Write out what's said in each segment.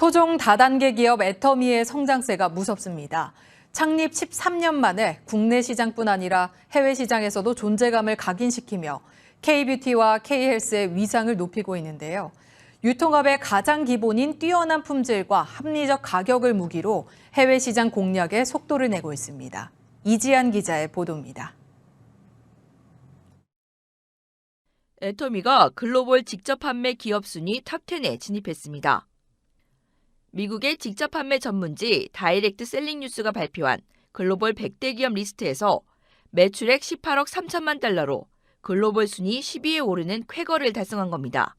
토종 다단계 기업 애터미의 성장세가 무섭습니다. 창립 13년 만에 국내 시장뿐 아니라 해외 시장에서도 존재감을 각인시키며 K-뷰티와 K-헬스의 위상을 높이고 있는데요. 유통업의 가장 기본인 뛰어난 품질과 합리적 가격을 무기로 해외 시장 공략에 속도를 내고 있습니다. 이지한 기자의 보도입니다. 애터미가 글로벌 직접 판매 기업 순위 탑10에 진입했습니다. 미국의 직접 판매 전문지 다이렉트 셀링 뉴스가 발표한 글로벌 100대 기업 리스트에서 매출액 18억 3천만 달러로 글로벌 순위 10위에 오르는 쾌거를 달성한 겁니다.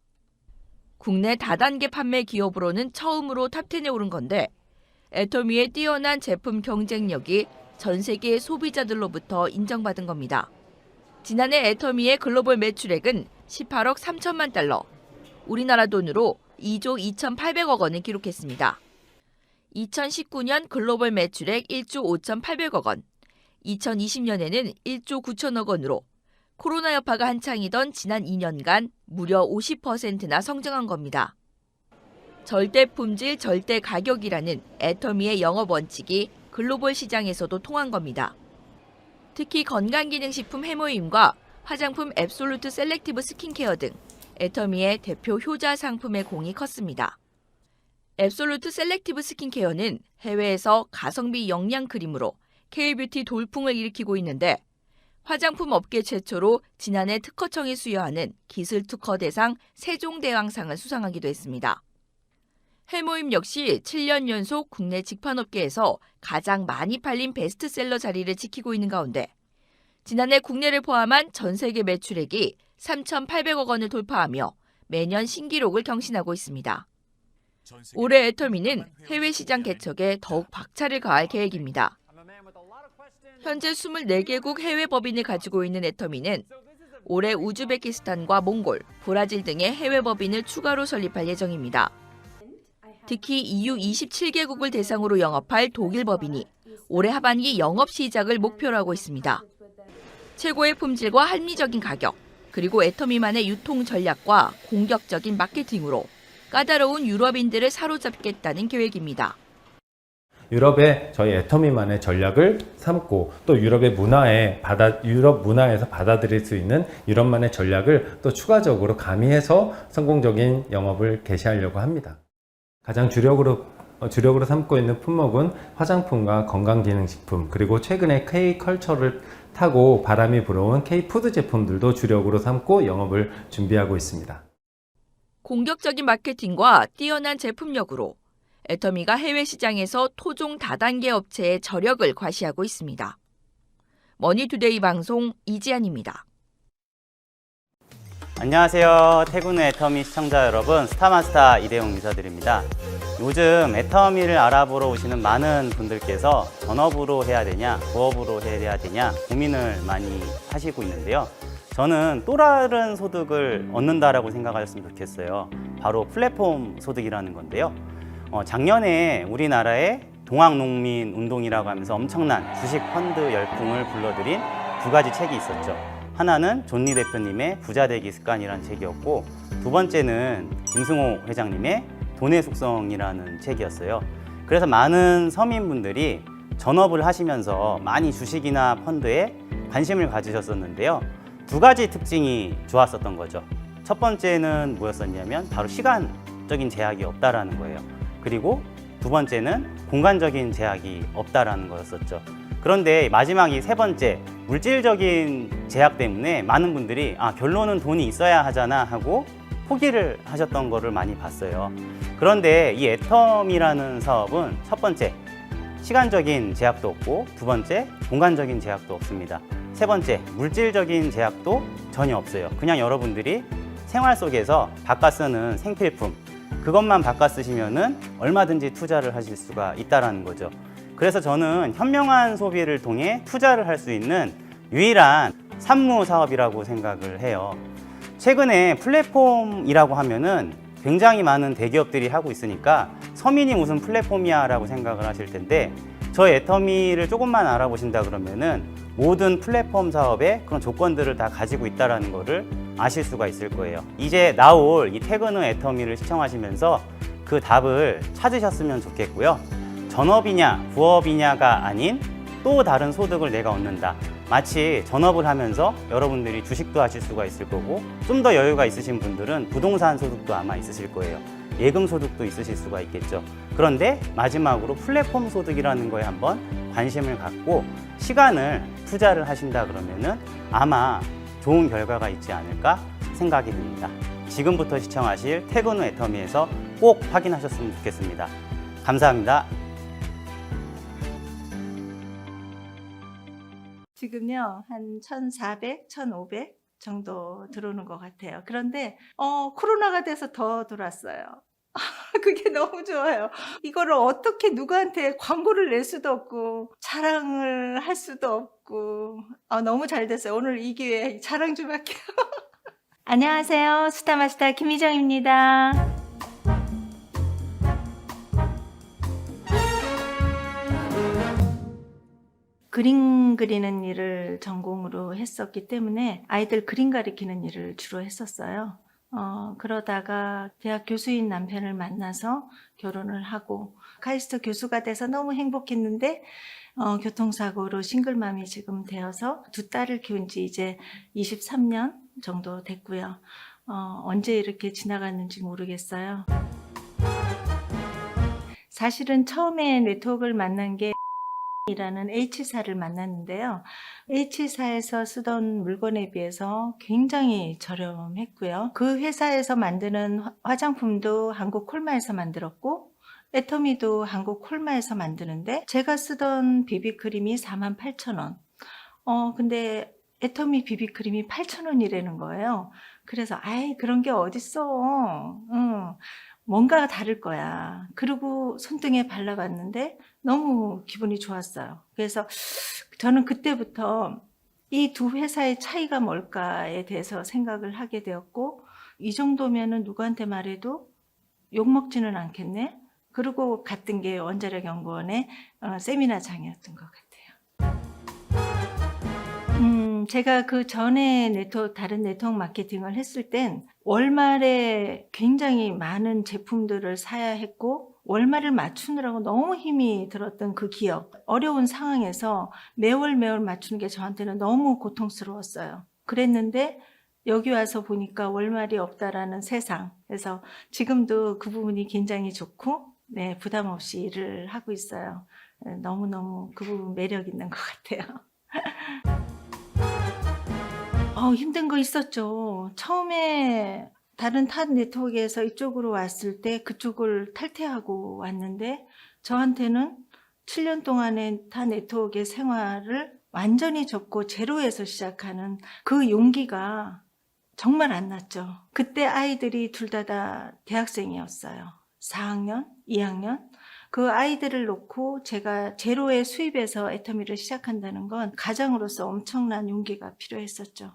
국내 다단계 판매 기업으로는 처음으로 탑10에 오른 건데 애터미의 뛰어난 제품 경쟁력이 전 세계 소비자들로부터 인정받은 겁니다. 지난해 애터미의 글로벌 매출액은 18억 3천만 달러, 우리나라 돈으로 2조 2,800억 원을 기록했습니다. 2019년 글로벌 매출액 1조 5,800억 원, 2020년에는 1조 9천억 원으로 코로나 여파가 한창이던 지난 2년간 무려 50%나 성장한 겁니다. 절대 품질, 절대 가격이라는 애터미의 영업 원칙이 글로벌 시장에서도 통한 겁니다. 특히 건강기능식품 해모임과 화장품 앱솔루트 셀렉티브 스킨케어 등 애터미의 대표 효자 상품의 공이 컸습니다. 앱솔루트 셀렉티브 스킨케어는 해외에서 가성비 영양 크림으로 K-뷰티 돌풍을 일으키고 있는데 화장품 업계 최초로 지난해 특허청이 수여하는 기술 특허 대상 세종대왕상을 수상하기도 했습니다. 해모임 역시 7년 연속 국내 직판업계에서 가장 많이 팔린 베스트셀러 자리를 지키고 있는 가운데 지난해 국내를 포함한 전 세계 매출액이 3,800억 원을 돌파하며 매년 신기록을 경신하고 있습니다. 올해 애터미는 해외 시장 개척에 더욱 박차를 가할 계획입니다. 현재 24개국 해외 법인을 가지고 있는 애터미는 올해 우즈베키스탄과 몽골, 브라질 등의 해외 법인을 추가로 설립할 예정입니다. 특히 EU 27개국을 대상으로 영업할 독일 법인이 올해 하반기 영업 시작을 목표로 하고 있습니다. 최고의 품질과 합리적인 가격, 그리고 애터미만의 유통 전략과 공격적인 마케팅으로 까다로운 유럽인들을 사로잡겠다는 계획입니다. 유럽의 저희 애터미만의 전략을 삼고 또 유럽 문화에서 받아들일 수 있는 유럽만의 전략을 또 추가적으로 가미해서 성공적인 영업을 개시하려고 합니다. 가장 주력으로 삼고 있는 품목은 화장품과 건강기능식품, 그리고 최근에 K컬처를 타고 바람이 불어온 K푸드 제품들도 주력으로 삼고 영업을 준비하고 있습니다. 공격적인 마케팅과 뛰어난 제품력으로 애터미가 해외 시장에서 토종 다단계 업체의 저력을 과시하고 있습니다. 머니투데이 방송 이지안입니다. 안녕하세요. 태군의 애터미 시청자 여러분, 스타마스터 이대용 인사드립니다. 요즘 애터미를 알아보러 오시는 많은 분들께서 전업으로 해야 되냐, 부업으로 해야 되냐 고민을 많이 하시고 있는데요. 저는 또 다른 소득을 얻는다라고 생각하셨으면 좋겠어요. 바로 플랫폼 소득이라는 건데요. 작년에 우리나라의 동학농민운동이라고 하면서 엄청난 주식 펀드 열풍을 불러들인 두 가지 책이 있었죠. 하나는 존리 대표님의 부자 되기 습관이라는 책이었고, 두 번째는 김승호 회장님의 돈의 속성이라는 책이었어요. 그래서 많은 서민분들이 전업을 하시면서 많이 주식이나 펀드에 관심을 가지셨었는데요. 두 가지 특징이 좋았었던 거죠. 첫 번째는 뭐였었냐면 바로 시간적인 제약이 없다라는 거예요. 그리고 두 번째는 공간적인 제약이 없다라는 거였었죠. 그런데 마지막이 세 번째, 물질적인 제약 때문에 많은 분들이 결론은 돈이 있어야 하잖아 하고 포기를 하셨던 거를 많이 봤어요. 그런데 이 애터미라는 사업은 첫 번째, 시간적인 제약도 없고, 두 번째, 공간적인 제약도 없습니다. 세 번째, 물질적인 제약도 전혀 없어요. 그냥 여러분들이 생활 속에서 바꿔 쓰는 생필품, 그것만 바꿔 쓰시면은 얼마든지 투자를 하실 수가 있다는 거죠. 그래서 저는 현명한 소비를 통해 투자를 할 수 있는 유일한 산무 사업이라고 생각을 해요. 최근에 플랫폼이라고 하면은 굉장히 많은 대기업들이 하고 있으니까 서민이 무슨 플랫폼이야 라고 생각을 하실 텐데, 저희 애터미를 조금만 알아보신다 그러면은 모든 플랫폼 사업의 그런 조건들을 다 가지고 있다는 거를 아실 수가 있을 거예요. 이제 나올 이 퇴근 후 애터미를 시청하시면서 그 답을 찾으셨으면 좋겠고요. 전업이냐 부업이냐가 아닌 또 다른 소득을 내가 얻는다. 마치 전업을 하면서 여러분들이 주식도 하실 수가 있을 거고, 좀 더 여유가 있으신 분들은 부동산 소득도 아마 있으실 거예요. 예금 소득도 있으실 수가 있겠죠. 그런데 마지막으로 플랫폼 소득이라는 거에 한번 관심을 갖고 시간을 투자를 하신다 그러면은 아마 좋은 결과가 있지 않을까 생각이 듭니다. 지금부터 시청하실 퇴근 후 애터미에서 꼭 확인하셨으면 좋겠습니다. 감사합니다. 지금요, 한 1,400, 1,500 정도 들어오는 것 같아요. 그런데, 코로나가 돼서 더 들어왔어요. 그게 너무 좋아요. 이거를 어떻게 누구한테 광고를 낼 수도 없고, 자랑을 할 수도 없고, 너무 잘 됐어요. 오늘 이 기회에 자랑 좀 할게요. 안녕하세요. 스타마스터 김희정입니다. 그림 그리는 일을 전공으로 했었기 때문에 아이들 그림 가리키는 일을 주로 했었어요. 그러다가 대학 교수인 남편을 만나서 결혼을 하고 카이스트 교수가 돼서 너무 행복했는데 교통사고로 싱글맘이 지금 되어서 두 딸을 키운 지 이제 23년 정도 됐고요. 언제 이렇게 지나갔는지 모르겠어요. 사실은 처음에 네트워크를 만난 게 이라는 H사를 만났는데요. H사에서 쓰던 물건에 비해서 굉장히 저렴했고요. 그 회사에서 만드는 화장품도 한국 콜마에서 만들었고 애터미도 한국 콜마에서 만드는데 제가 쓰던 비비크림이 48,000원. 근데 애터미 비비크림이 8,000원이라는 거예요. 그래서 그런 게 어딨어. 뭔가 다를 거야. 그리고 손등에 발라봤는데 너무 기분이 좋았어요. 그래서 저는 그때부터 이 두 회사의 차이가 뭘까에 대해서 생각을 하게 되었고, 이 정도면은 누구한테 말해도 욕먹지는 않겠네. 그리고 갔던 게 원자력연구원의 세미나장이었던 것 같아요. 제가 그 전에 다른 네트워크 마케팅을 했을 땐 월말에 굉장히 많은 제품들을 사야 했고 월말을 맞추느라고 너무 힘이 들었던 그 기억. 어려운 상황에서 매월 맞추는 게 저한테는 너무 고통스러웠어요. 그랬는데 여기 와서 보니까 월말이 없다라는 세상. 그래서 지금도 그 부분이 굉장히 좋고 부담 없이 일을 하고 있어요. 너무너무 그 부분 매력 있는 것 같아요. 힘든 거 있었죠. 처음에 다른 타 네트워크에서 이쪽으로 왔을 때 그쪽을 탈퇴하고 왔는데 저한테는 7년 동안의 타 네트워크의 생활을 완전히 접고 제로에서 시작하는 그 용기가 정말 안 났죠. 그때 아이들이 둘 다 대학생이었어요. 4학년, 2학년. 그 아이들을 놓고 제가 제로의 수입에서 애터미를 시작한다는 건 가장으로서 엄청난 용기가 필요했었죠.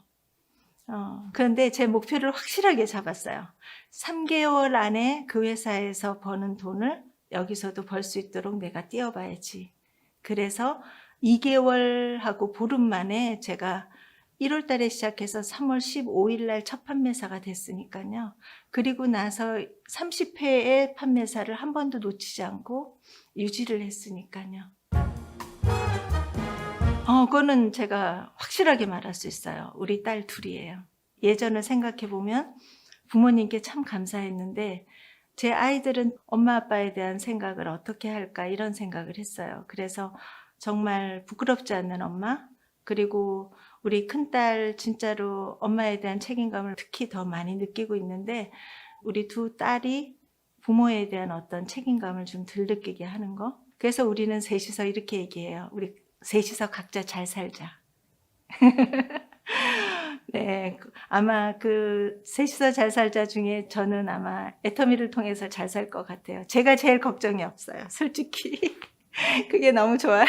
그런데 제 목표를 확실하게 잡았어요. 3개월 안에 그 회사에서 버는 돈을 여기서도 벌 수 있도록 내가 뛰어봐야지. 그래서 2개월 하고 보름 만에 제가 1월 달에 시작해서 3월 15일 날 첫 판매사가 됐으니까요. 그리고 나서 30회의 판매사를 한 번도 놓치지 않고 유지를 했으니까요. 그거는 제가 확실하게 말할 수 있어요. 우리 딸 둘이에요. 예전을 생각해보면 부모님께 참 감사했는데 제 아이들은 엄마 아빠에 대한 생각을 어떻게 할까 이런 생각을 했어요. 그래서 정말 부끄럽지 않는 엄마, 그리고 우리 큰딸 진짜로 엄마에 대한 책임감을 특히 더 많이 느끼고 있는데 우리 두 딸이 부모에 대한 어떤 책임감을 좀 덜 느끼게 하는 거. 그래서 우리는 셋이서 이렇게 얘기해요. 우리 셋이서 각자 잘 살자. 네, 아마 그 셋이서 잘 살자 중에 저는 아마 애터미를 통해서 잘 살 것 같아요. 제가 제일 걱정이 없어요. 솔직히. 그게 너무 좋아요.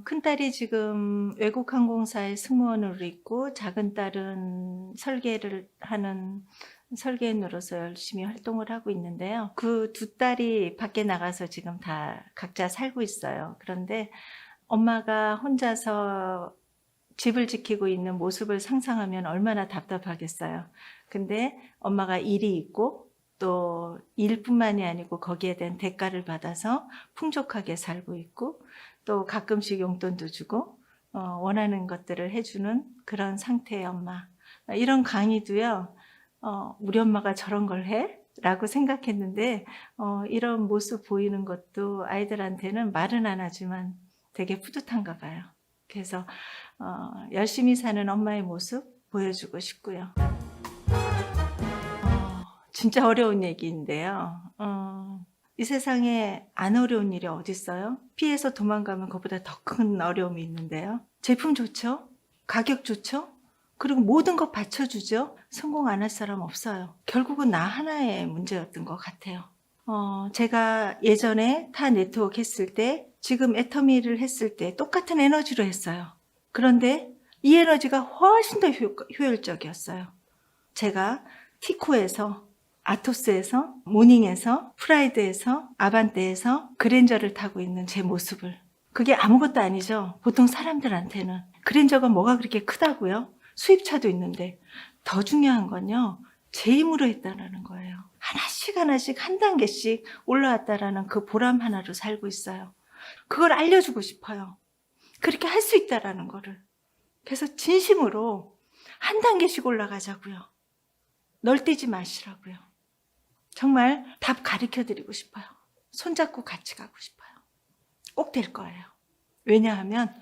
큰딸이 지금 외국 항공사의 승무원으로 있고 작은 딸은 설계를 하는 설계인으로서 열심히 활동을 하고 있는데요. 그 두 딸이 밖에 나가서 지금 다 각자 살고 있어요. 그런데 엄마가 혼자서 집을 지키고 있는 모습을 상상하면 얼마나 답답하겠어요. 근데 엄마가 일이 있고 또 일뿐만이 아니고 거기에 대한 대가를 받아서 풍족하게 살고 있고 또 가끔씩 용돈도 주고 원하는 것들을 해주는 그런 상태의 엄마. 이런 강의도요. 우리 엄마가 저런 걸 해? 라고 생각했는데 이런 모습 보이는 것도 아이들한테는 말은 안 하지만 되게 뿌듯한가 봐요. 그래서 열심히 사는 엄마의 모습 보여주고 싶고요. 진짜 어려운 얘기인데요. 이 세상에 안 어려운 일이 어디 있어요? 피해서 도망가면 그보다 더 큰 어려움이 있는데요. 제품 좋죠? 가격 좋죠? 그리고 모든 것 받쳐주죠? 성공 안 할 사람 없어요. 결국은 나 하나의 문제였던 것 같아요. 제가 예전에 타 네트워크 했을 때, 지금 애터미를 했을 때 똑같은 에너지로 했어요. 그런데 이 에너지가 훨씬 더 효율적이었어요. 제가 티코에서, 아토스에서, 모닝에서, 프라이드에서, 아반떼에서 그랜저를 타고 있는 제 모습을. 그게 아무것도 아니죠. 보통 사람들한테는. 그랜저가 뭐가 그렇게 크다고요? 수입차도 있는데. 더 중요한 건요. 제 힘으로 했다는 거예요. 하나씩 하나씩 한 단계씩 올라왔다라는 그 보람 하나로 살고 있어요. 그걸 알려주고 싶어요. 그렇게 할 수 있다라는 거를. 그래서 진심으로 한 단계씩 올라가자고요. 널뛰지 마시라고요. 정말 답 가르쳐드리고 싶어요. 손잡고 같이 가고 싶어요. 꼭 될 거예요. 왜냐하면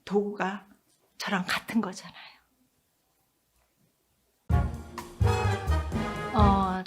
도구가 저랑 같은 거잖아요.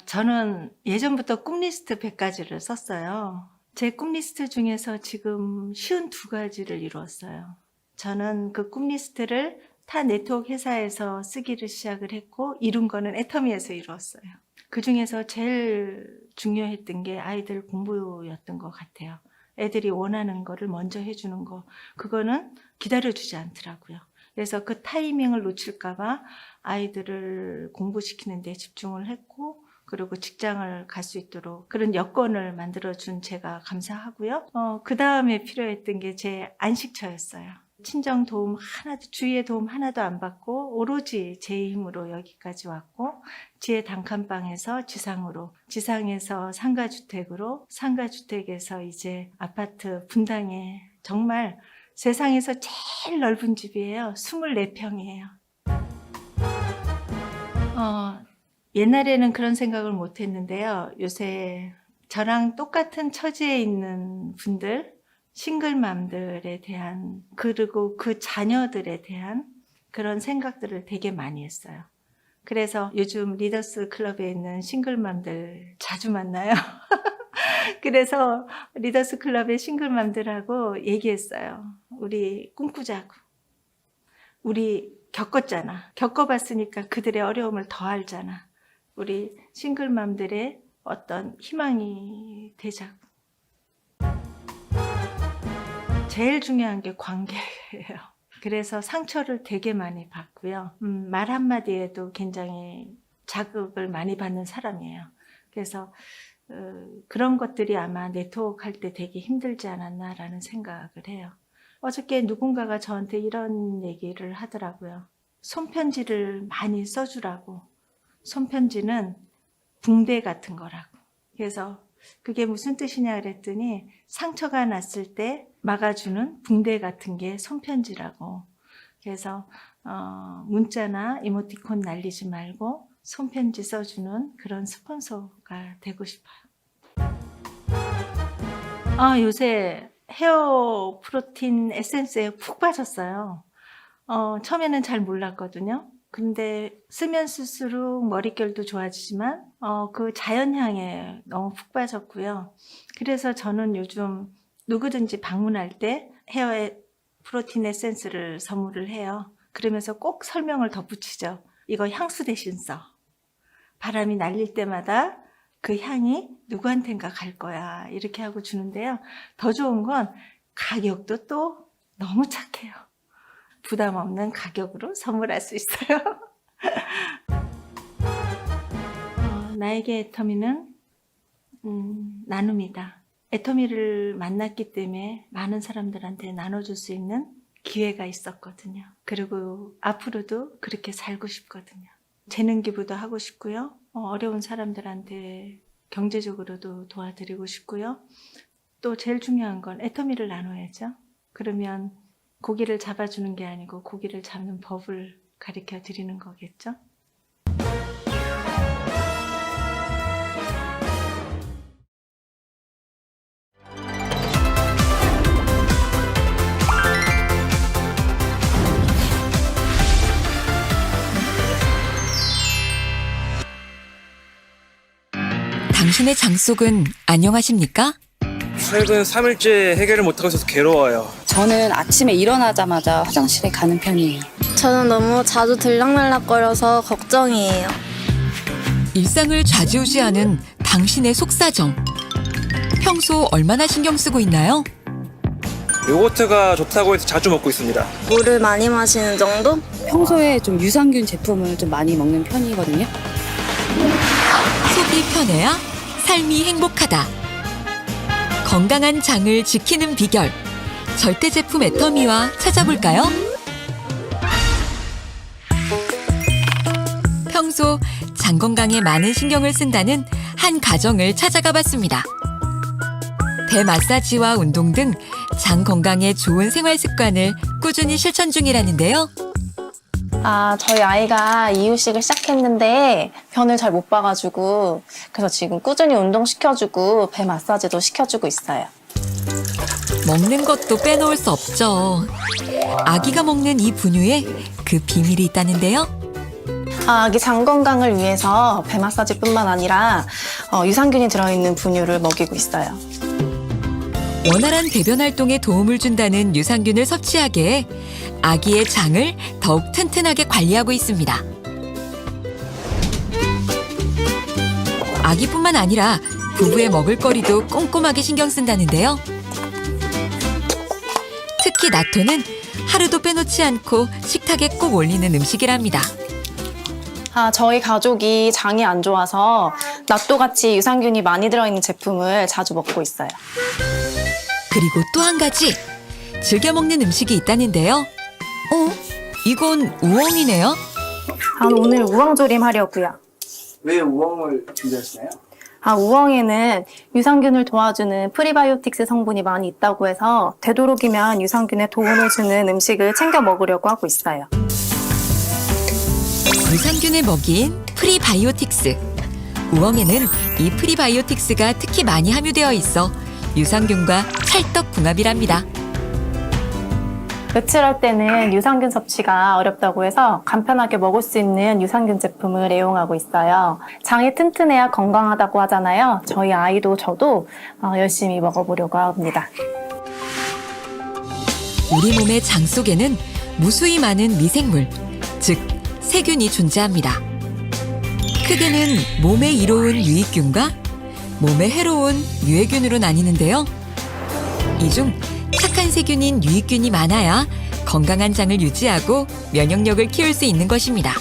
저는 예전부터 꿈리스트 100가지를 썼어요. 제 꿈리스트 중에서 지금 52가지를 이루었어요. 저는 그 꿈리스트를 타 네트워크 회사에서 쓰기를 시작을 했고 이룬 거는 애터미에서 이루었어요. 그 중에서 제일 중요했던 게 아이들 공부였던 것 같아요. 애들이 원하는 거를 먼저 해주는 거. 그거는 기다려주지 않더라고요. 그래서 그 타이밍을 놓칠까 봐 아이들을 공부시키는 데 집중을 했고 그리고 직장을 갈 수 있도록 그런 여건을 만들어준 제가 감사하고요. 그 다음에 필요했던 게 제 안식처였어요. 친정 도움 하나도, 주위의 도움 하나도 안 받고 오로지 제 힘으로 여기까지 왔고 지혜 단칸방에서 지상으로, 지상에서 상가주택으로, 상가주택에서 이제 아파트 분당에 정말 세상에서 제일 넓은 집이에요. 24평이에요. 옛날에는 그런 생각을 못 했는데요. 요새 저랑 똑같은 처지에 있는 분들, 싱글맘들에 대한, 그리고 그 자녀들에 대한 그런 생각들을 되게 많이 했어요. 그래서 요즘 리더스 클럽에 있는 싱글맘들 자주 만나요. 그래서 리더스 클럽의 싱글맘들하고 얘기했어요. 우리 꿈꾸자고. 우리 겪었잖아. 겪어봤으니까 그들의 어려움을 더 알잖아. 우리 싱글맘들의 어떤 희망이 되자고. 제일 중요한 게 관계예요. 그래서 상처를 되게 많이 받고요. 말 한마디에도 굉장히 자극을 많이 받는 사람이에요. 그래서 그런 것들이 아마 네트워크 할 때 되게 힘들지 않았나라는 생각을 해요. 어저께 누군가가 저한테 이런 얘기를 하더라고요. 손편지를 많이 써주라고. 손편지는 붕대 같은 거라고. 그래서 그게 무슨 뜻이냐 그랬더니 상처가 났을 때 막아주는 붕대 같은 게 손편지라고. 그래서 문자나 이모티콘 날리지 말고 손편지 써주는 그런 스폰서가 되고 싶어요. 요새 헤어 프로틴 에센스에 푹 빠졌어요. 처음에는 잘 몰랐거든요. 근데 쓰면 쓸수록 머릿결도 좋아지지만 그 자연향에 너무 푹 빠졌고요. 그래서 저는 요즘 누구든지 방문할 때 헤어 프로틴 에센스를 선물을 해요. 그러면서 꼭 설명을 덧붙이죠. 이거 향수 대신 써. 바람이 날릴 때마다 그 향이 누구한텐가 갈 거야. 이렇게 하고 주는데요. 더 좋은 건 가격도 또 너무 착해요. 부담 없는 가격으로 선물할 수 있어요. 나에게 애터미는 나눔이다. 애터미를 만났기 때문에 많은 사람들한테 나눠줄 수 있는 기회가 있었거든요. 그리고 앞으로도 그렇게 살고 싶거든요. 재능 기부도 하고 싶고요. 어려운 사람들한테 경제적으로도 도와드리고 싶고요. 또 제일 중요한 건 애터미를 나눠야죠. 그러면 고기를 잡아주는 게 아니고 고기를 잡는 법을 가르쳐 드리는 거겠죠. 당신의 장속은 안녕하십니까? 최근 3일째 해결을 못하고 있어서 괴로워요. 저는 아침에 일어나자마자 화장실에 가는 편이에요. 저는 너무 자주 들락날락거려서 걱정이에요. 일상을 좌지우지하는 당신의 속사정. 평소 얼마나 신경 쓰고 있나요? 요거트가 좋다고 해서 자주 먹고 있습니다. 물을 많이 마시는 정도? 평소에 좀 유산균 제품을 좀 많이 먹는 편이거든요. 속이 편해야 삶이 행복하다. 건강한 장을 지키는 비결. 절대 제품 애터미와 찾아볼까요? 평소 장 건강에 많은 신경을 쓴다는 한 가정을 찾아가 봤습니다. 배 마사지와 운동 등 장 건강에 좋은 생활 습관을 꾸준히 실천 중이라는데요. 저희 아이가 이유식을 시작했는데 변을 잘 못 봐가지고 그래서 지금 꾸준히 운동시켜주고 배 마사지도 시켜주고 있어요. 먹는 것도 빼놓을 수 없죠. 아기가 먹는 이 분유에 그 비밀이 있다는데요. 아기 장 건강을 위해서 배 마사지뿐만 아니라 유산균이 들어있는 분유를 먹이고 있어요. 원활한 배변 활동에 도움을 준다는 유산균을 섭취하게 해 아기의 장을 더욱 튼튼하게 관리하고 있습니다. 아기뿐만 아니라 부부의 먹을거리도 꼼꼼하게 신경 쓴다는데요. 특히 나토는 하루도 빼놓지 않고 식탁에 꼭 올리는 음식이랍니다. 저희 가족이 장이 안 좋아서 나토같이 유산균이 많이 들어있는 제품을 자주 먹고 있어요. 그리고 또 한 가지 즐겨 먹는 음식이 있다는데요. 이건 우엉이네요. 오늘 우엉조림 하려고요. 왜 우엉을 준비하시나요? 우엉에는 유산균을 도와주는 프리바이오틱스 성분이 많이 있다고 해서 되도록이면 유산균에 도움을 주는 음식을 챙겨 먹으려고 하고 있어요. 유산균의 먹이인 프리바이오틱스. 우엉에는 이 프리바이오틱스가 특히 많이 함유되어 있어 유산균과 찰떡궁합이랍니다. 외출할 때는 유산균 섭취가 어렵다고 해서 간편하게 먹을 수 있는 유산균 제품을 애용하고 있어요. 장이 튼튼해야 건강하다고 하잖아요. 저희 아이도 저도 열심히 먹어보려고 합니다. 우리 몸의 장 속에는 무수히 많은 미생물, 즉 세균이 존재합니다. 크게는 몸에 이로운 유익균과 몸에 해로운 유해균으로 나뉘는데요. 이 중 착한 세균인 유익균이 많아야 건강한 장을 유지하고 면역력을 키울 수 있는 것입니다.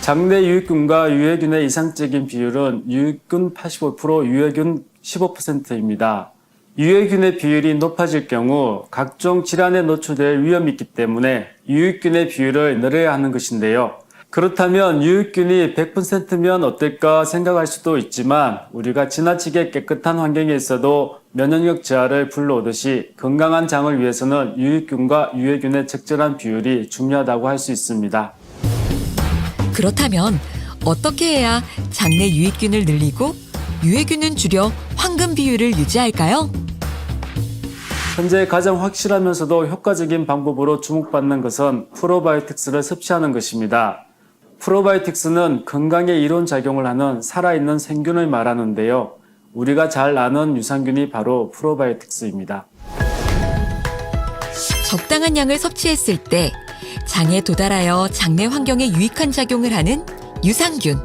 장내 유익균과 유해균의 이상적인 비율은 유익균 85%, 유해균 15%입니다. 유해균의 비율이 높아질 경우 각종 질환에 노출될 위험이 있기 때문에 유익균의 비율을 늘려야 하는 것인데요. 그렇다면 유익균이 100%면 어떨까 생각할 수도 있지만 우리가 지나치게 깨끗한 환경에 있어도 면역력 저하를 불러오듯이 건강한 장을 위해서는 유익균과 유해균의 적절한 비율이 중요하다고 할 수 있습니다. 그렇다면 어떻게 해야 장내 유익균을 늘리고 유해균은 줄여 황금 비율을 유지할까요? 현재 가장 확실하면서도 효과적인 방법으로 주목받는 것은 프로바이오틱스를 섭취하는 것입니다. 프로바이오틱스는 건강에 이로운 작용을 하는 살아있는 생균을 말하는데요. 우리가 잘 아는 유산균이 바로 프로바이오틱스입니다. 적당한 양을 섭취했을 때 장에 도달하여 장내 환경에 유익한 작용을 하는 유산균.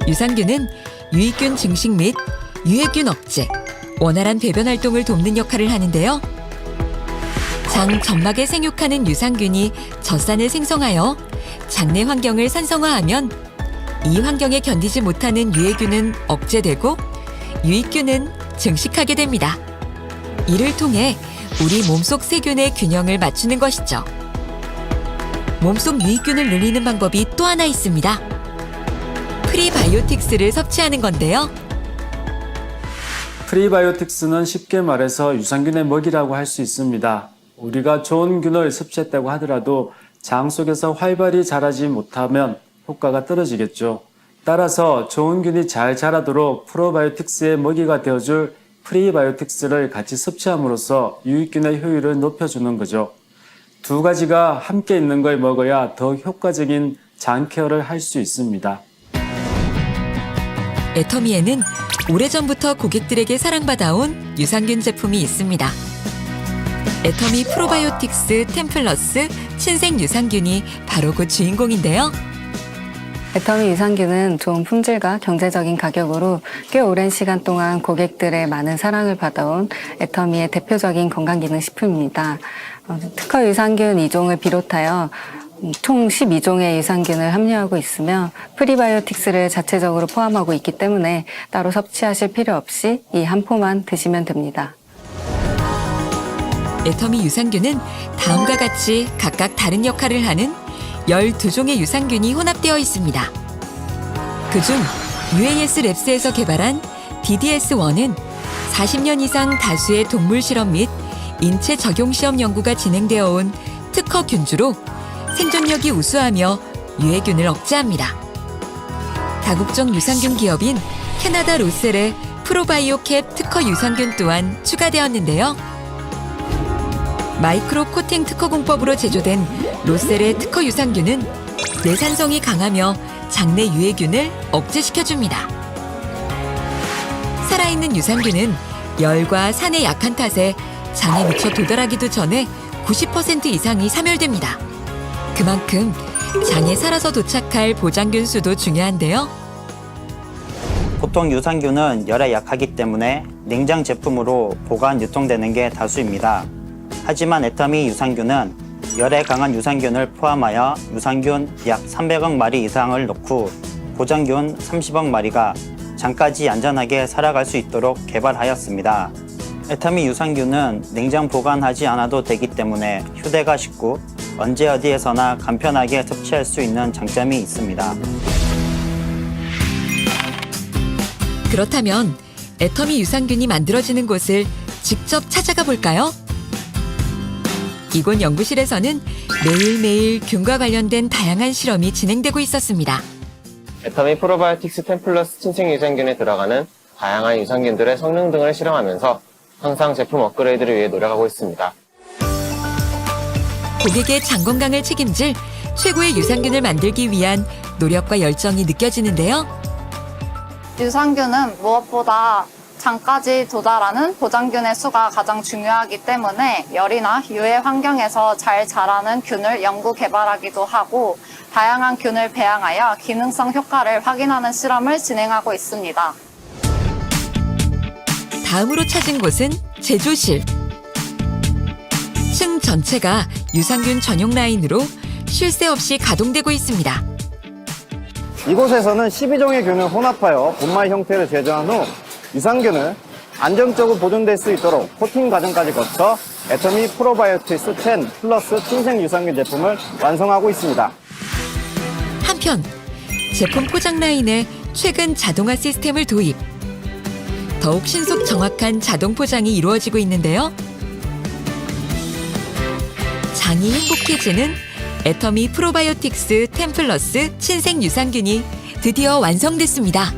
유산균은 유익균 증식 및 유해균 억제, 원활한 배변 활동을 돕는 역할을 하는데요. 장 점막에 생육하는 유산균이 젖산을 생성하여 장내 환경을 산성화하면 이 환경에 견디지 못하는 유해균은 억제되고 유익균은 증식하게 됩니다. 이를 통해 우리 몸속 세균의 균형을 맞추는 것이죠. 몸속 유익균을 늘리는 방법이 또 하나 있습니다. 프리바이오틱스를 섭취하는 건데요. 프리바이오틱스는 쉽게 말해서 유산균의 먹이라고 할 수 있습니다. 우리가 좋은 균을 섭취했다고 하더라도 장 속에서 활발히 자라지 못하면 효과가 떨어지겠죠. 따라서 좋은 균이 잘 자라도록 프로바이오틱스의 먹이가 되어줄 프리바이오틱스를 같이 섭취함으로써 유익균의 효율을 높여주는 거죠. 두 가지가 함께 있는 걸 먹어야 더 효과적인 장 케어를 할 수 있습니다. 애터미에는 오래전부터 고객들에게 사랑받아온 유산균 제품이 있습니다. 애터미 프로바이오틱스 10플러스 친생 유산균이 바로 그 주인공인데요. 애터미 유산균은 좋은 품질과 경제적인 가격으로 꽤 오랜 시간 동안 고객들의 많은 사랑을 받아온 애터미의 대표적인 건강기능식품입니다. 특허 유산균 2종을 비롯하여 총 12종의 유산균을 함유하고 있으며 프리바이오틱스를 자체적으로 포함하고 있기 때문에 따로 섭취하실 필요 없이 이 한 포만 드시면 됩니다. 애터미 유산균은 다음과 같이 각각 다른 역할을 하는 12종의 유산균이 혼합되어 있습니다. 그중 UAS 랩스에서 개발한 DDS1은 40년 이상 다수의 동물 실험 및 인체 적용 시험 연구가 진행되어 온 특허 균주로 생존력이 우수하며 유해균을 억제합니다. 다국적 유산균 기업인 캐나다 로셀의 프로바이오캡 특허 유산균 또한 추가되었는데요. 마이크로 코팅 특허 공법으로 제조된 로셀의 특허 유산균은 내산성이 강하며 장내 유해균을 억제시켜줍니다. 살아있는 유산균은 열과 산에 약한 탓에 장에 미처 도달하기도 전에 90% 이상이 사멸됩니다. 그만큼 장에 살아서 도착할 보장균 수도 중요한데요. 보통 유산균은 열에 약하기 때문에 냉장 제품으로 보관 유통되는 게 다수입니다. 하지만 애터미 유산균은 열에 강한 유산균을 포함하여 유산균 약 300억 마리 이상을 넣고 보장균 30억 마리가 장까지 안전하게 살아갈 수 있도록 개발하였습니다. 애터미 유산균은 냉장 보관하지 않아도 되기 때문에 휴대가 쉽고 언제 어디에서나 간편하게 섭취할 수 있는 장점이 있습니다. 그렇다면 애터미 유산균이 만들어지는 곳을 직접 찾아가 볼까요? 이곳 연구실에서는 매일매일 균과 관련된 다양한 실험이 진행되고 있었습니다. 애터미 프로바이오틱스 10플러스 친생 유산균에 들어가는 다양한 유산균들의 성능 등을 실험하면서 항상 제품 업그레이드를 위해 노력하고 있습니다. 고객의 장 건강을 책임질 최고의 유산균을 만들기 위한 노력과 열정이 느껴지는데요. 유산균은 무엇보다 장까지 도달하는 보장균의 수가 가장 중요하기 때문에 열이나 유해 환경에서 잘 자라는 균을 연구 개발하기도 하고 다양한 균을 배양하여 기능성 효과를 확인하는 실험을 진행하고 있습니다. 다음으로 찾은 곳은 제조실. 층 전체가 유산균 전용 라인으로 쉴 새 없이 가동되고 있습니다. 이곳에서는 12종의 균을 혼합하여 분말 형태를 제조한 후 유산균을 안정적으로 보존될 수 있도록 코팅 과정까지 거쳐 애터미 프로바이오틱스 10 플러스 친생 유산균 제품을 완성하고 있습니다. 한편 제품 포장 라인에 최근 자동화 시스템을 도입. 더욱 신속 정확한 자동 포장이 이루어지고 있는데요. 장이 행복해지는 애터미 프로바이오틱스 10 플러스 친생 유산균이 드디어 완성됐습니다.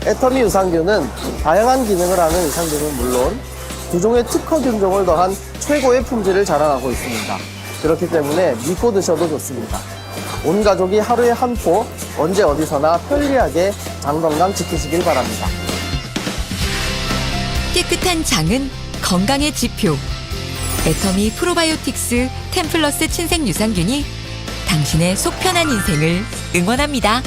애터미 유산균은 다양한 기능을 하는 유산균은 물론 두 종의 특허 균종을 더한 최고의 품질을 자랑하고 있습니다. 그렇기 때문에 믿고 드셔도 좋습니다. 온 가족이 하루에 한 포 언제 어디서나 편리하게 장 건강 지키시길 바랍니다. 깨끗한 장은 건강의 지표. 애터미 프로바이오틱스 10 플러스 친생 유산균이 당신의 속 편한 인생을 응원합니다.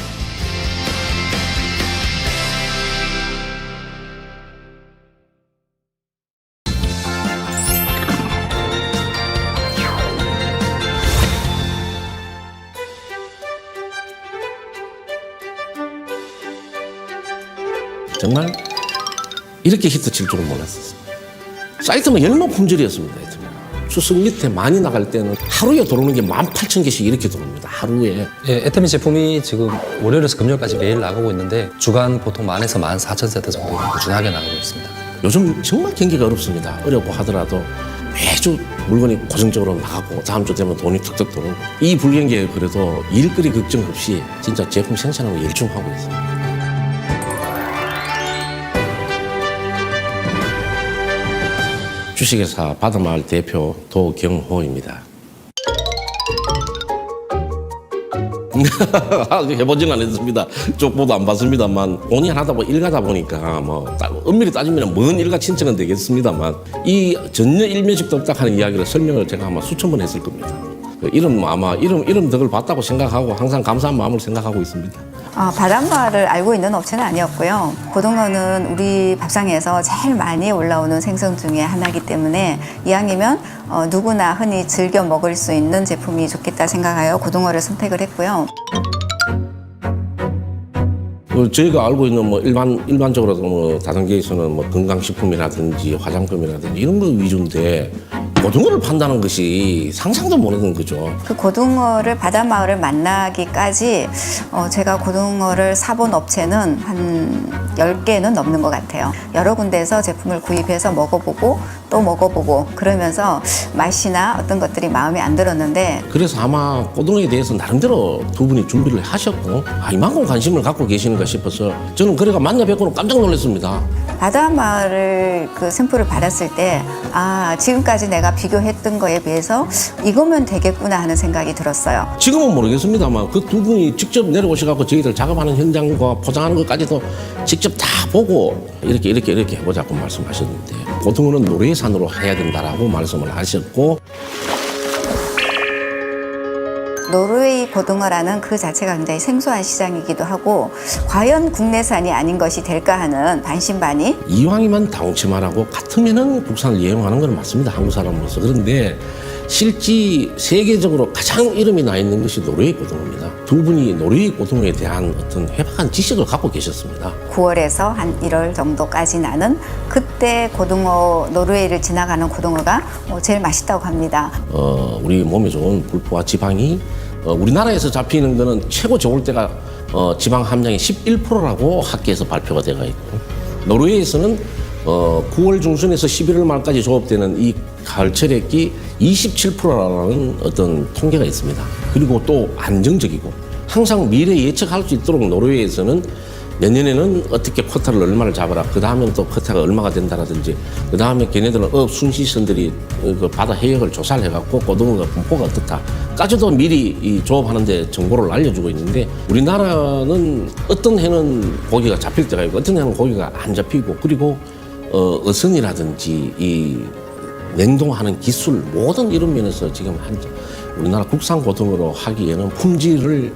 정말 이렇게 히트 칠 줄은 몰랐었어요. 사이트는 열만 품질이었습니다. 추석 밑에 많이 나갈 때는 하루에 들어오는 게 18,000개씩 이렇게 들어옵니다. 하루에. 예, 애터미 제품이 지금 월요일에서 금요일까지 매일 나가고 있는데 주간 보통 10,000에서 14,000세트 정도 꾸준하게 나가고 있습니다. 요즘 정말 경기가 어렵습니다. 어렵고 하더라도 매주 물건이 고정적으로 나가고 다음 주 되면 돈이 툭툭 들어오고 이 불경기에 그래도 일거리 걱정 없이 진짜 제품 생산하고 열중하고 있습니다. 주식회사 바다마을 대표 도경호입니다. 해보지는 않았습니다. 쪽보도 안 봤습니다만 본의 하다 보니 일가다 보니까 뭐 엄밀히 따지면 먼 일가 친척은 되겠습니다만 이 전혀 일면식도 없다 하는 이야기를 설명을 제가 아마 수천 번 했을 겁니다. 이름 덕을 봤다고 생각하고 항상 감사한 마음을 생각하고 있습니다. 바닷마을을 알고 있는 업체는 아니었고요. 고등어는 우리 밥상에서 제일 많이 올라오는 생선 중에 하나이기 때문에 이왕이면 누구나 흔히 즐겨 먹을 수 있는 제품이 좋겠다 생각하여 고등어를 선택을 했고요. 저희가 알고 있는 뭐 일반적으로 뭐 다단계에서는 뭐 건강식품이라든지 화장품이라든지 이런 거 위주인데 고등어를 판다는 것이 상상도 못하는 거죠. 그 고등어를 바닷마을을 만나기까지 제가 고등어를 사본 업체는 한 10개는 넘는 것 같아요. 여러 군데에서 제품을 구입해서 먹어보고 또 먹어보고 그러면서 맛이나 어떤 것들이 마음에 안 들었는데 그래서 아마 고등어에 대해서 나름대로 두 분이 준비를 하셨고 이만큼 관심을 갖고 계시는가 싶어서 저는 그래가 만나 뵙고는 깜짝 놀랐습니다. 바다마을을 그 샘플을 받았을 때 지금까지 내가 비교했던 거에 비해서 이거면 되겠구나 하는 생각이 들었어요. 지금은 모르겠습니다만 그 두 분이 직접 내려오셔서 저희들 작업하는 현장과 포장하는 것까지도 직접 다 보고 이렇게 해보자고 말씀하셨는데 고등어는 노래산으로 해야 된다라고 말씀을 하셨고 노르웨이 고등어라는 그 자체가 굉장히 생소한 시장이기도 하고 과연 국내산이 아닌 것이 될까 하는 반신반의. 이왕이면 다홍치마라고 같으면은 국산을 이용하는 건 맞습니다. 한국 사람으로서. 그런데 실제 세계적으로 가장 이름이 나 있는 것이 노르웨이 고등어입니다. 두 분이 노르웨이 고등어에 대한 어떤 해박한 지식을 갖고 계셨습니다. 9월에서 한 1월 정도까지 나는 그때 고등어, 노르웨이를 지나가는 고등어가 제일 맛있다고 합니다. 우리 몸에 좋은 불포와 지방이 우리나라에서 잡히는 거는 최고 좋을 때가 지방 함량이 11%라고 학계에서 발표가 되어 있고 노르웨이에서는 9월 중순에서 11월 말까지 조업되는 이 가을철액기 27%라는 어떤 통계가 있습니다. 그리고 또 안정적이고 항상 미래 예측할 수 있도록 노르웨이에서는 내년에는 어떻게 쿼타를 얼마를 잡아라. 그 다음에는 또 쿼타가 얼마가 된다라든지 그 다음에 걔네들은 업 순시선들이 그 바다 해역을 조사를 해갖고 고등어가 분포가 어떻다까지도 미리 이 조업하는데 정보를 알려주고 있는데 우리나라는 어떤 해는 고기가 잡힐 때가 있고 어떤 해는 고기가 안 잡히고 그리고 어선이라든지 이 냉동하는 기술 모든 이런 면에서 지금 우리나라 국산 고등어로 하기에는 품질을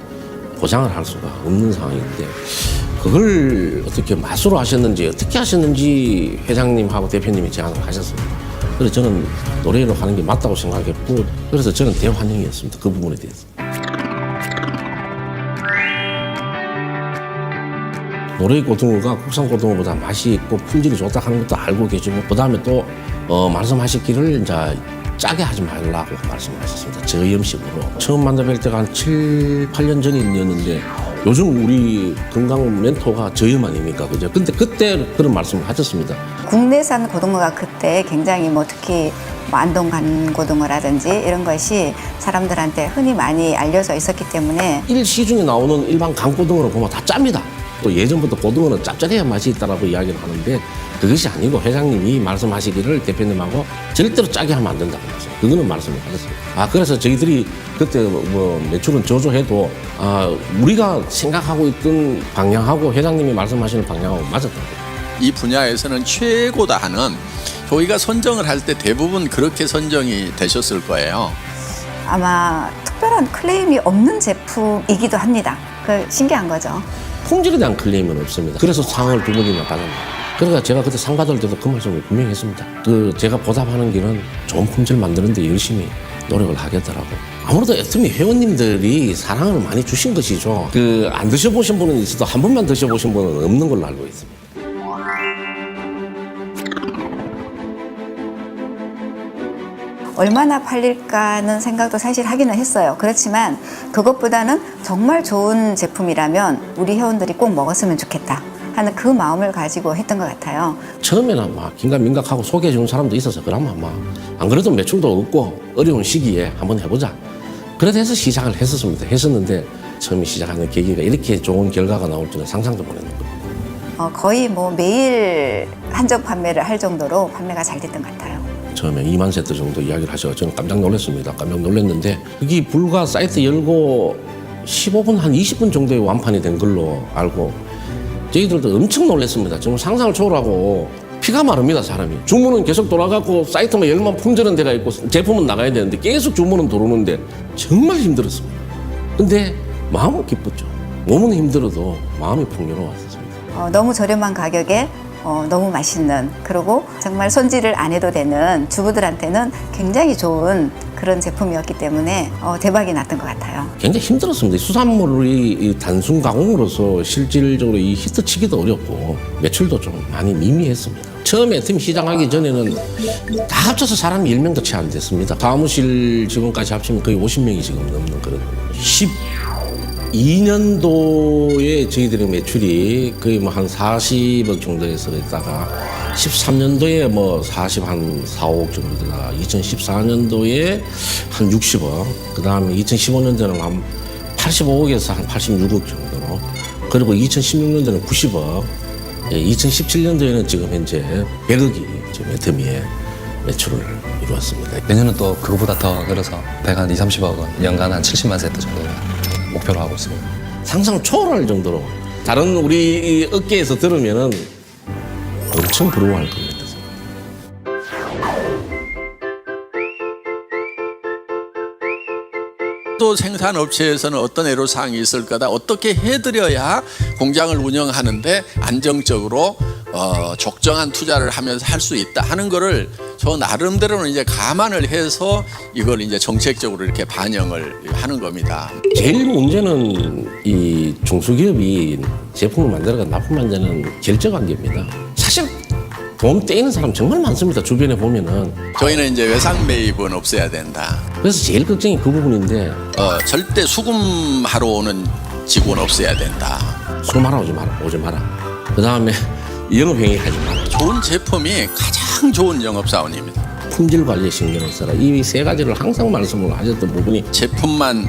보장을 할 수가 없는 상황인데 그걸 어떻게 맛으로 하셨는지 어떻게 하셨는지 회장님하고 대표님이 제안을 하셨습니다. 그래서 저는 노래로 하는 게 맞다고 생각했고 그래서 저는 대환영이었습니다. 그 부분에 대해서. 노르웨이 고등어가 국산 고등어보다 맛이 있고 품질이 좋다 하는 것도 알고 계시고 그 다음에 또 말씀하셨기를 이제 짜게 하지 말라고 말씀하셨습니다. 저염식으로. 처음 만나뵐 때가 한 7, 8년 전이었는데 요즘 우리 건강 멘토가 저염 아닙니까? 그죠? 근데 그때 그런 말씀을 하셨습니다. 국내산 고등어가 그때 굉장히 특히 안동 간고등어라든지 이런 것이 사람들한테 흔히 많이 알려져 있었기 때문에 시중에 나오는 일반 강고등어를 보면 다 짭니다. 또 예전부터 고등어는 짭짤해야 맛이 있다라고 이야기를 하는데 그것이 아니고 회장님이 말씀하시기를 대표님하고 절대로 짜게 하면 안 된다고 말씀. 그거는 말씀을 하셨습니다. 그래서 저희들이 그때 매출은 저조해도 우리가 생각하고 있던 방향하고 회장님이 말씀하시는 방향하고 맞았다고. 이 분야에서는 최고다 하는 저희가 선정을 할 때 대부분 그렇게 선정이 되셨을 거예요. 아마 특별한 클레임이 없는 제품이기도 합니다. 그 신기한 거죠. 품질에 대한 클레임은 없습니다. 그래서 상을 두 번이나 받았습니다. 그러니까 제가 그때 상 받을 때도 그 말씀을 분명히 했습니다. 제가 보답하는 길은 좋은 품질 만드는데 열심히 노력을 하겠다라고. 아무래도 애터미 회원님들이 사랑을 많이 주신 것이죠. 안 드셔보신 분은 있어도 한 번만 드셔보신 분은 없는 걸로 알고 있습니다. 얼마나 팔릴까는 생각도 사실 하기는 했어요. 그렇지만 그것보다는 정말 좋은 제품이라면 우리 회원들이 꼭 먹었으면 좋겠다 하는 그 마음을 가지고 했던 것 같아요. 처음에는 막 긴가민가하고 소개해 주는 사람도 있어서 그러면 막 안 그래도 매출도 없고 어려운 시기에 한번 해보자. 그래서 해서 시작을 했었는데 처음에 시작하는 계기가 이렇게 좋은 결과가 나올 줄은 상상도 못했는 거예요. 거의 뭐 매일 한정 판매를 할 정도로 판매가 잘 됐던 것 같아요. 처음에 2만 세트 정도 이야기를 하셔서 저는 깜짝 놀랐습니다. 깜짝 놀랐는데 그게 불과 사이트 열고 15분 한 20분 정도에 완판이 된 걸로 알고 저희들도 엄청 놀랐습니다. 정말 상상을 초월하고 피가 마릅니다, 사람이. 주문은 계속 돌아가고 사이트만 열만 품절한 데가 있고 제품은 나가야 되는데 계속 주문은 들어오는데 정말 힘들었습니다. 근데 마음은 기뻤죠. 몸은 힘들어도 마음이 풍요로웠습니다. 너무 저렴한 가격에 너무 맛있는, 그리고 정말 손질을 안 해도 되는 주부들한테는 굉장히 좋은 그런 제품이었기 때문에 대박이 났던 것 같아요. 굉장히 힘들었습니다. 수산물이 단순 가공으로서 실질적으로 이 히트치기도 어렵고 매출도 좀 많이 미미했습니다. 처음에 팀 시작하기 전에는 다 합쳐서 사람이 10명도 채 안 됐습니다. 사무실 직원까지 합치면 거의 50명이 지금 넘는 그런 12년도에 저희들의 매출이 거의 뭐 한 40억 정도에서 있다가 13년도에 뭐 40한 4억 정도 되다가 2014년도에 한 60억, 그 다음에 2015년도에는 한 85억에서 한 86억 정도로, 그리고 2016년도에는 90억, 2017년도에는 지금 현재 100억이 지금 애터미의 매출을 이루었습니다. 내년은 또 그거보다 더 늘어서 100한 2, 30억 원, 연간 한 70만 세트 정도 목표로 하고 있습니다. 상상 초월할 정도로 다른 우리 업계에서 들으면은 엄청 부러워할 겁니다. 또 생산업체에서는 어떤 애로사항이 있을 거다, 어떻게 해드려야 공장을 운영하는데 안정적으로 적정한 투자를 하면서 할 수 있다 하는 거를 저 나름대로는 이제 감안을 해서 이걸 이제 정책적으로 이렇게 반영을 하는 겁니다. 제일 문제는 이 중소기업이 제품을 만들어가 납품하는 결제관계입니다. 사실 돈 떼이는 사람 정말 많습니다. 주변에 보면은. 저희는 이제 외상 매입은 없애야 된다. 그래서 제일 걱정이 그 부분인데. 절대 수금하러 오는 직원 없애야 된다. 수금하러 오지 마라. 그 다음에 영업행위 하지 마라. 좋은 제품이 가장 좋은 영업사원입니다. 품질 관리에 신경을 써라. 이 세 가지를 항상 말씀을 하셨던 부분이. 제품만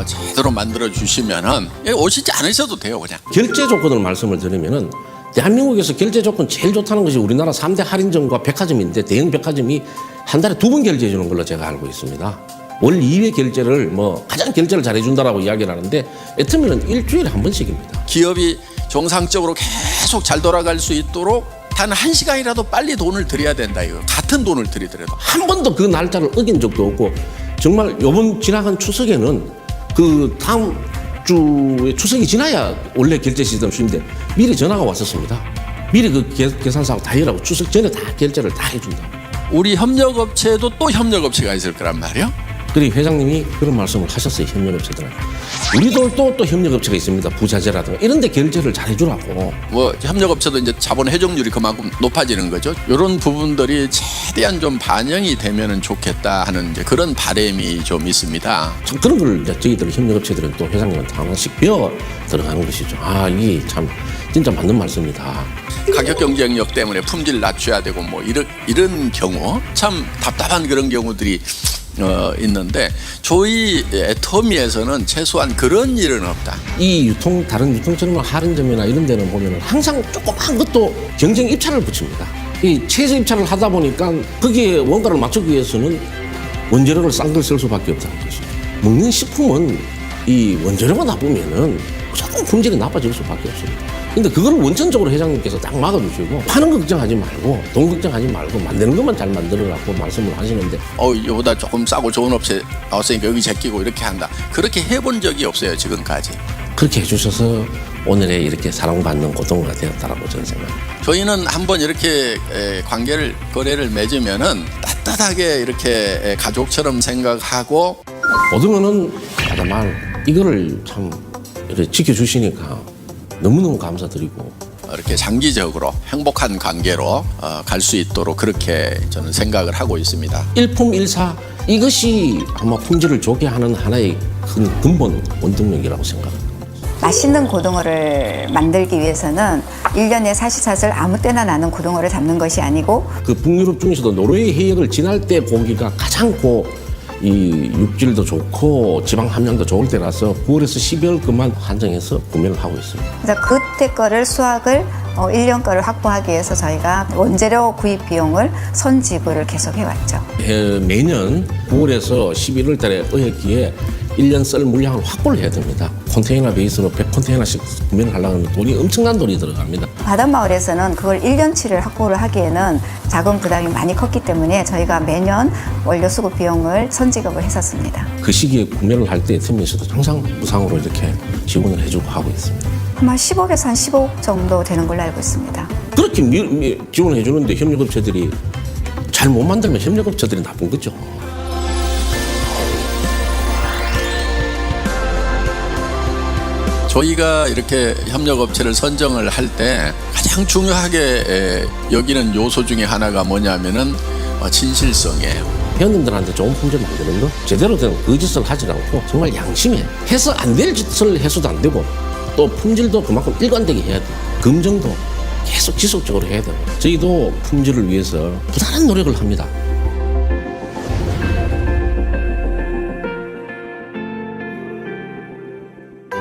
제대로 만들어 주시면은 오시지 않으셔도 돼요, 그냥. 결제 조건을 말씀을 드리면은 대한민국에서 결제 조건 제일 좋다는 것이 우리나라 3대 할인점과 백화점인데 대형 백화점이 한 달에 2번 결제해 주는 걸로 제가 알고 있습니다. 월 2회 결제를 뭐 가장 결제를 잘해준다라고 이야기를 하는데 애터미는 일주일에 한 번씩입니다. 기업이 정상적으로 계속 잘 돌아갈 수 있도록 단 1시간이라도 빨리 돈을 드려야 된다, 이거. 같은 돈을 드리더라도. 한 번도 그 날짜를 어긴 적도 없고, 정말 요번 지나간 추석에는 그 다음 주에 추석이 지나야 원래 결제 시스템 수인데 미리 전화가 왔었습니다. 미리 그 계산사하고 다 일하고 추석 전에 다 결제를 다 해준다. 우리 협력업체에도 또 협력업체가 있을 거란 말이에요. 그리고 회장님이 그런 말씀을 하셨어요. 협력업체들한테. 우리도 또 협력업체가 있습니다. 부자재라든가 이런 데 결제를 잘 해주라고. 뭐 협력업체도 이제 자본 회전율이 그만큼 높아지는 거죠. 이런 부분들이 최대한 좀 반영이 되면 좋겠다 하는 이제 그런 바람이 좀 있습니다. 참 그런 걸 이제 저희들 협력업체들은 또 회장님한테 하나씩 배워 들어가는 것이죠. 아, 이게 참 진짜 맞는 말씀이다. 가격 경쟁력 때문에 품질 낮춰야 되고 뭐 이런 경우 참 답답한 그런 경우들이 있는데 저희 애터미에서는 최소한 그런 일은 없다. 이 다른 유통처럼 할인점이나 이런 데는 보면 항상 조그만 것도 경쟁 입찰을 붙입니다. 이 최저 입찰을 하다 보니까 거기에 원가를 맞추기 위해서는 원재료를 싼 걸 쓸 수밖에 없다는 것이죠. 먹는 식품은 이 원재료가 나쁘면은 무조건 품질이 나빠질 수밖에 없습니다. 근데 그걸 원천적으로 회장님께서 딱 막아주시고 파는 거 걱정하지 말고 돈 걱정하지 말고 만드는 것만 잘 만들어라고 말씀을 하시는데 이거보다 조금 싸고 좋은 업체 나왔으니까 여기 제끼고 이렇게 한다. 그렇게 해본 적이 없어요, 지금까지. 그렇게 해주셔서 오늘의 이렇게 사랑받는 고등어가 되었다라고 저는 생각합니다. 저희는 한번 이렇게 거래를 맺으면은 따뜻하게 이렇게 가족처럼 생각하고. 고등어는 정말 이거를 참 이렇게 지켜주시니까 너무너무 감사드리고 이렇게 장기적으로 행복한 관계로 갈 수 있도록 그렇게 저는 생각을 하고 있습니다. 일품일사 이것이 아마 품질을 좋게 하는 하나의 큰 근본 원동력이라고 생각합니다. 맛있는 고등어를 만들기 위해서는 1년에 사시사슬 아무 때나 나는 고등어를 잡는 것이 아니고 그 북유럽 중에서도 노르웨이 해역을 지날 때 고기가 가장 이 육질도 좋고 지방 함량도 좋을 때라서 9월에서 12월 것만 한정해서 구매를 하고 있습니다. 그래서 그때 거를 수확을 1년 거를 확보하기 위해서 저희가 원재료 구입 비용을 선지불을 계속 해왔죠. 매년 9월에서 11월 달에 어획기에 1년 썰 물량을 확보를 해야 됩니다. 컨테이너 베이스로 100컨테이너씩 구매를 하려면 돈이 엄청난 돈이 들어갑니다. 바닷마을에서는 그걸 1년치를 확보를 하기에는 자금 부담이 많이 컸기 때문에 저희가 매년 원료 수급 비용을 선지급을 했었습니다. 그 시기에 구매를 할 때 애터미에서도 항상 무상으로 이렇게 지원을 해주고 하고 있습니다. 아마 10억에서 한 15억 정도 되는 걸로 알고 있습니다. 그렇게 지원해 주는데 협력업체들이 잘 못 만들면 협력업체들이 나쁜 거죠. 저희가 이렇게 협력업체를 선정을 할 때 가장 중요하게 여기는 요소 중에 하나가 뭐냐면은 진실성이에요. 회원님들한테 좋은 품질 만드는 거 제대로 된 거짓을 하지 않고 정말 양심에 해서 안 될 짓을 해서도 안 되고 또 품질도 그만큼 일관되게 해야 돼요. 검증도 계속 지속적으로 해야 돼요. 저희도 품질을 위해서 부단한 노력을 합니다.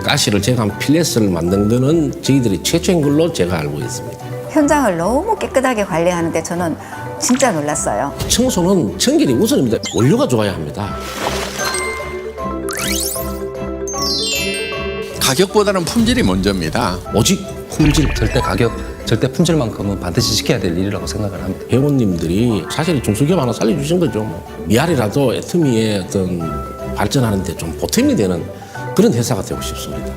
가시를 제거한 필렛을 만든 거는 저희들이 최초인 걸로 제가 알고 있습니다. 현장을 너무 깨끗하게 관리하는데 저는 진짜 놀랐어요. 청소는 청결이 우선입니다. 원료가 좋아야 합니다. 가격보다는 품질이 먼저입니다. 오직 품질, 절대 가격, 절대 품질만큼은 반드시 지켜야 될 일이라고 생각을 합니다. 회원님들이 사실 중소기업 하나 살려주신 거죠. 미알이라도 애터미의 어떤 발전하는 데 좀 보탬이 되는 그런 회사가 되고 싶습니다.